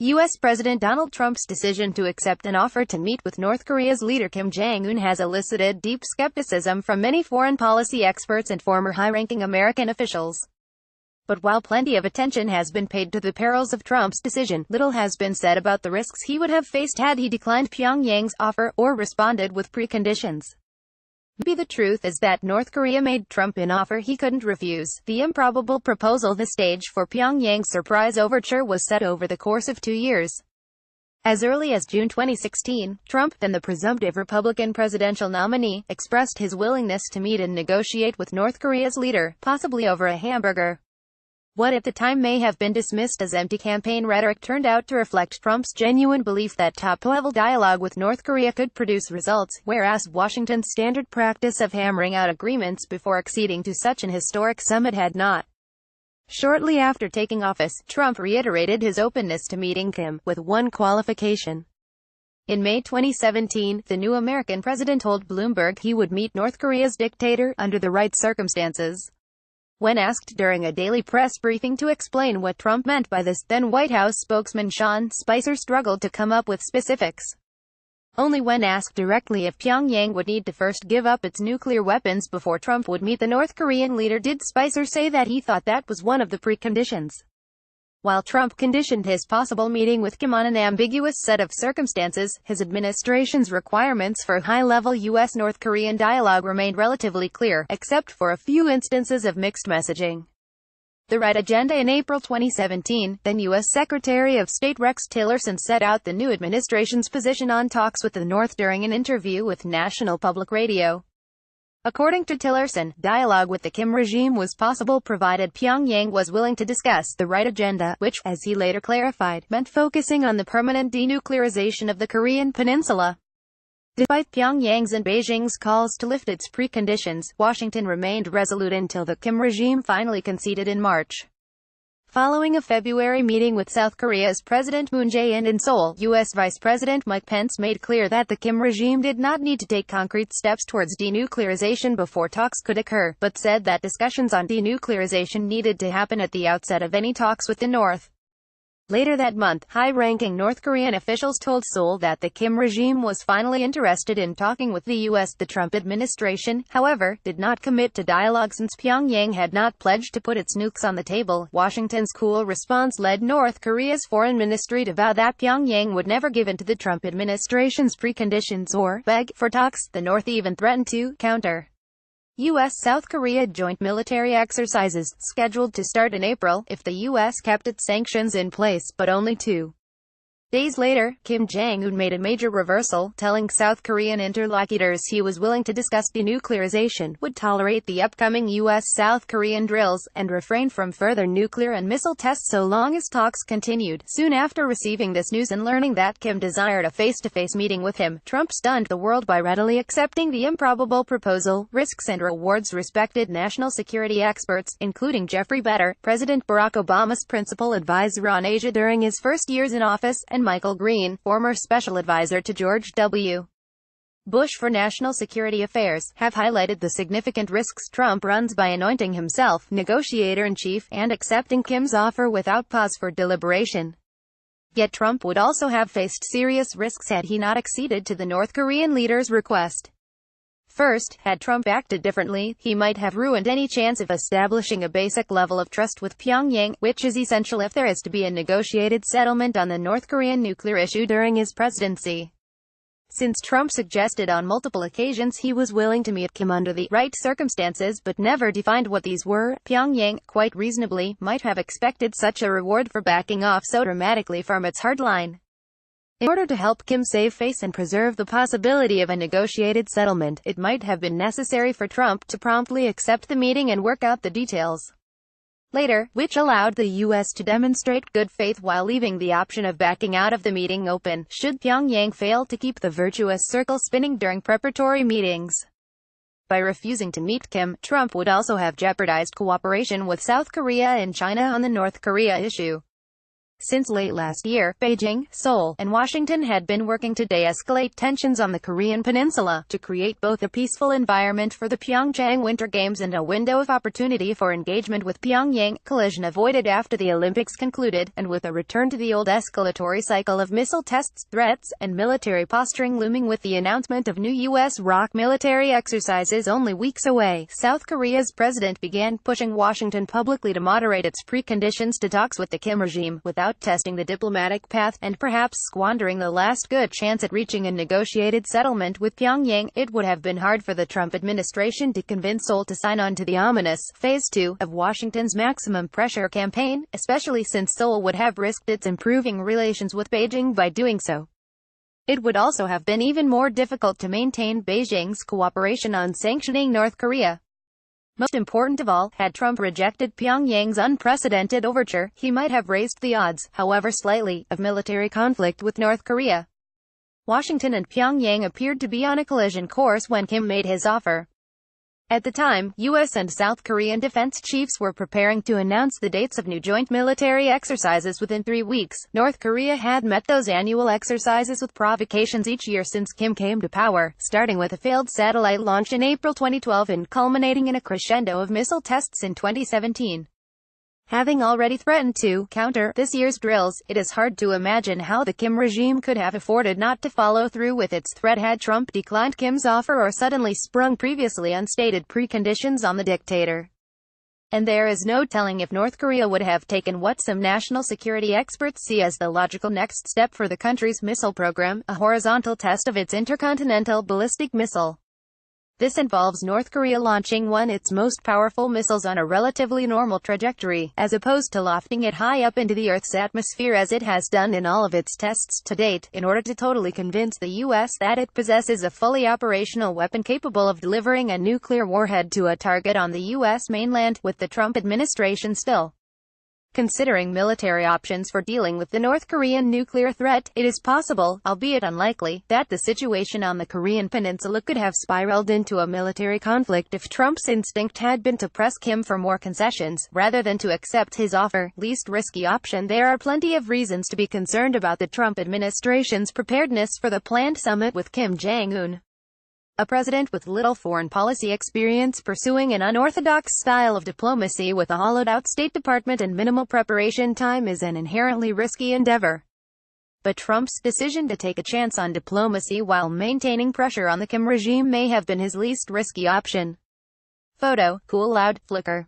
U.S. President Donald Trump's decision to accept an offer to meet with North Korea's leader Kim Jong-un has elicited deep skepticism from many foreign policy experts and former high-ranking American officials. But while plenty of attention has been paid to the perils of Trump's decision, little has been said about the risks he would have faced had he declined Pyongyang's offer, or responded with preconditions. Maybe the truth is that North Korea made Trump an offer he couldn't refuse. The improbable proposal, the stage for Pyongyang's surprise overture, was set over the course of 2 years. As early as June 2016, Trump, then the presumptive Republican presidential nominee, expressed his willingness to meet and negotiate with North Korea's leader, possibly over a hamburger. What at the time may have been dismissed as empty campaign rhetoric turned out to reflect Trump's genuine belief that top-level dialogue with North Korea could produce results, whereas Washington's standard practice of hammering out agreements before acceding to such an historic summit had not. Shortly after taking office, Trump reiterated his openness to meeting Kim, with one qualification. In May 2017, the new American president told Bloomberg he would meet North Korea's dictator under the right circumstances. When asked during a daily press briefing to explain what Trump meant by this, then White House spokesman Sean Spicer struggled to come up with specifics. Only when asked directly if Pyongyang would need to first give up its nuclear weapons before Trump would meet the North Korean leader did Spicer say that he thought that was one of the preconditions. While Trump conditioned his possible meeting with Kim on an ambiguous set of circumstances, his administration's requirements for high-level U.S.-North Korean dialogue remained relatively clear, except for a few instances of mixed messaging. The right agenda. In April 2017, then U.S. Secretary of State Rex Tillerson set out the new administration's position on talks with the North during an interview with National Public Radio. According to Tillerson, dialogue with the Kim regime was possible provided Pyongyang was willing to discuss the right agenda, which, as he later clarified, meant focusing on the permanent denuclearization of the Korean peninsula. Despite Pyongyang's and Beijing's calls to lift its preconditions, Washington remained resolute until the Kim regime finally conceded in March. Following a February meeting with South Korea's President Moon Jae-in in Seoul, U.S. Vice President Mike Pence made clear that the Kim regime did not need to take concrete steps towards denuclearization before talks could occur, but said that discussions on denuclearization needed to happen at the outset of any talks with the North. Later that month, high-ranking North Korean officials told Seoul that the Kim regime was finally interested in talking with the U.S. The Trump administration, however, did not commit to dialogue since Pyongyang had not pledged to put its nukes on the table. Washington's cool response led North Korea's foreign ministry to vow that Pyongyang would never give in to the Trump administration's preconditions or beg for talks. The North even threatened to counter U.S.-South Korea joint military exercises, scheduled to start in April, if the U.S. kept its sanctions in place, but only 2 days later, Kim Jong-un made a major reversal, telling South Korean interlocutors he was willing to discuss denuclearization, would tolerate the upcoming U.S.-South Korean drills, and refrain from further nuclear and missile tests so long as talks continued. Soon after receiving this news and learning that Kim desired a face-to-face meeting with him, Trump stunned the world by readily accepting the improbable proposal. Risks and rewards. Respected national security experts, including Jeffrey Better, President Barack Obama's principal advisor on Asia during his first years in office, and Michael Green, former special advisor to George W. Bush for national security affairs, have highlighted the significant risks Trump runs by anointing himself negotiator-in-chief, and accepting Kim's offer without pause for deliberation. Yet Trump would also have faced serious risks had he not acceded to the North Korean leader's request. First, had Trump acted differently, he might have ruined any chance of establishing a basic level of trust with Pyongyang, which is essential if there is to be a negotiated settlement on the North Korean nuclear issue during his presidency. Since Trump suggested on multiple occasions he was willing to meet Kim under the right circumstances but never defined what these were, Pyongyang, quite reasonably, might have expected such a reward for backing off so dramatically from its hardline. In order to help Kim save face and preserve the possibility of a negotiated settlement, it might have been necessary for Trump to promptly accept the meeting and work out the details later, which allowed the U.S. to demonstrate good faith while leaving the option of backing out of the meeting open, should Pyongyang fail to keep the virtuous circle spinning during preparatory meetings. By refusing to meet Kim, Trump would also have jeopardized cooperation with South Korea and China on the North Korea issue. Since late last year, Beijing, Seoul, and Washington had been working to de-escalate tensions on the Korean peninsula, to create both a peaceful environment for the Pyeongchang Winter Games and a window of opportunity for engagement with Pyongyang, collision avoided after the Olympics concluded, and with a return to the old escalatory cycle of missile tests, threats, and military posturing looming with the announcement of new U.S. ROK military exercises only weeks away. South Korea's president began pushing Washington publicly to moderate its preconditions to talks with the Kim regime, without testing the diplomatic path, and perhaps squandering the last good chance at reaching a negotiated settlement with Pyongyang. It would have been hard for the Trump administration to convince Seoul to sign on to the ominous Phase 2 of Washington's maximum pressure campaign, especially since Seoul would have risked its improving relations with Beijing by doing so. It would also have been even more difficult to maintain Beijing's cooperation on sanctioning North Korea. Most important of all, had Trump rejected Pyongyang's unprecedented overture, he might have raised the odds, however slightly, of military conflict with North Korea. Washington and Pyongyang appeared to be on a collision course when Kim made his offer. At the time, U.S. and South Korean defense chiefs were preparing to announce the dates of new joint military exercises within 3 weeks. North Korea had met those annual exercises with provocations each year since Kim came to power, starting with a failed satellite launch in April 2012 and culminating in a crescendo of missile tests in 2017. Having already threatened to counter this year's drills, it is hard to imagine how the Kim regime could have afforded not to follow through with its threat had Trump declined Kim's offer or suddenly sprung previously unstated preconditions on the dictator. And there is no telling if North Korea would have taken what some national security experts see as the logical next step for the country's missile program, a horizontal test of its intercontinental ballistic missile. This involves North Korea launching its most powerful missiles on a relatively normal trajectory, as opposed to lofting it high up into the Earth's atmosphere as it has done in all of its tests to date, in order to totally convince the U.S. that it possesses a fully operational weapon capable of delivering a nuclear warhead to a target on the U.S. mainland, with the Trump administration still considering military options for dealing with the North Korean nuclear threat. It is possible, albeit unlikely, that the situation on the Korean peninsula could have spiraled into a military conflict if Trump's instinct had been to press Kim for more concessions, rather than to accept his offer, least risky option. There are plenty of reasons to be concerned about the Trump administration's preparedness for the planned summit with Kim Jong-un. A president with little foreign policy experience pursuing an unorthodox style of diplomacy with a hollowed-out State Department and minimal preparation time is an inherently risky endeavor. But Trump's decision to take a chance on diplomacy while maintaining pressure on the Kim regime may have been his least risky option. Photo, Cool Loud, Flickr.